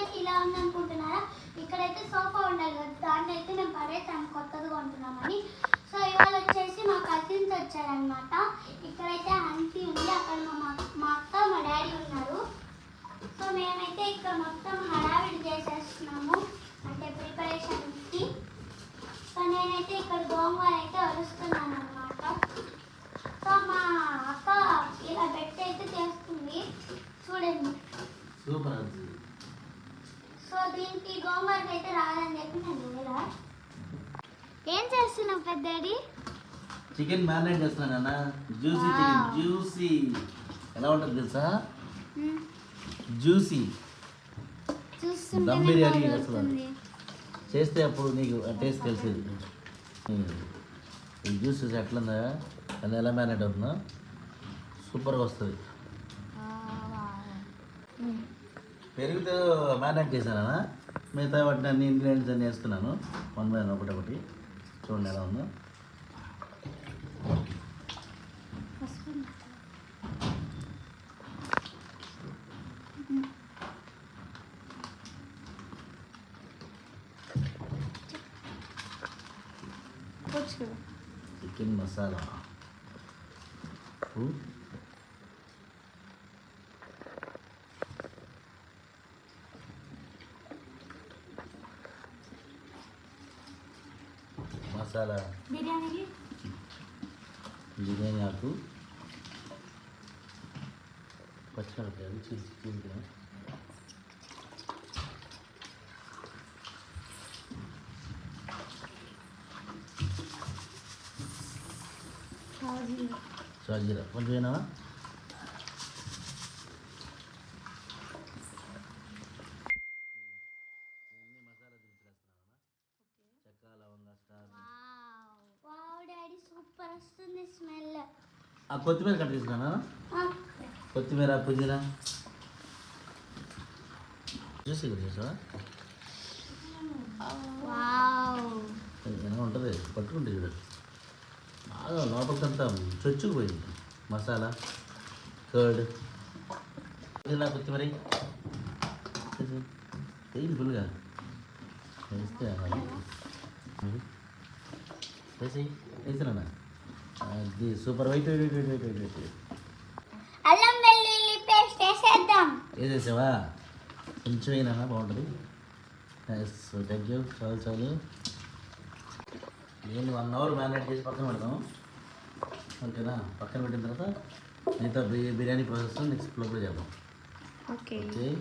వచ్చేసి ఇలా ఉందనుకుంటున్నారా? ఇక్కడైతే సోఫా ఉండాలి కదా, దాన్ని అయితే మేము పడేసాము కొత్తది కొంటున్నామని. సో ఇవాళ వచ్చేసి మా కజిన్స్ వచ్చారనమాట. ఇక్కడైతే ఆంటీ ఉంది, అక్కడ మా అక్క మా డాడీ ఉన్నారు. సో మేమైతే ఇక్కడ మొత్తం హడావిడి చేసేస్తున్నాము, అంటే ప్రిపరేషన్కి. సో నేనైతే ఇక్కడ గోంగూర అయితే వరుస్తున్నాను అనమాట. సో మా అక్క ఇలా బెట్ అయితే చేస్తుంది చూడండి. సూపర్. సో దీనికి గోంగూరకి అయితే రాదని చెప్పి నేను లేదా. ఏం చేస్తున్నావు పెద్దడి? చికెన్ మ్యారినేట్ చేస్తున్నాను అన్న. Juicy chicken, juicy. ఎలా ఉంటుంది తెలుసా? జ్యూసీ దమ్ బిర్యానీ వస్తుంది. చేస్తే అప్పుడు నీకు టేస్ట్ తెలిసేది. ఈ జ్యూస్ ఎట్లుందా, అది ఎలా మ్యారినేట్ అవుతుందో సూపర్గా వస్తుంది. పెరుగుతో మ్యారినేట్ చేశానా, మిగతా వాటిని అన్ని ఇంగ్రీడియంట్స్ అన్నీ వేస్తున్నాను వన్ బై వన్ ఒకటి. చూడండి ఎలా ఉందో. చికెన్ మసాలా, మసాలా, బిర్యానీ ఆకు, పచ్చిమిరపకాయలు చికెన్, షాజీరా కొంచెం అయినావా. ఆ కొత్తిమీర కట్ తీసుకున్నా, కొత్తిమీర పుదీనా చూసి చేసావా. ఎలా ఉంటుంది పట్టుకుంటే చూడు, బాగా లోపలికంతా చొచ్చుకుపోయింది మసాలా, కర్డ్, పుదీనా, కొత్తిమీర వేయి ఫుల్గా వేస్తే వేసి వేసినా. అది సూపర్. వైట్ అల్లం వెల్లుల్లి పేస్ట్ వేసేద్దాం. వేసేసావా? కొంచెం అయినా బాగుంటుంది. Thank you. చాలు నేను 1 అవర్ మ్యారినేట్ చేసి పక్కన పెడదాం, ఓకేనా? పక్కన పెట్టిన తర్వాత మిగతా బిర్యానీ ప్రాసెస్ నెక్స్ట్ ఫ్లోలో చేద్దాం. ఓకే.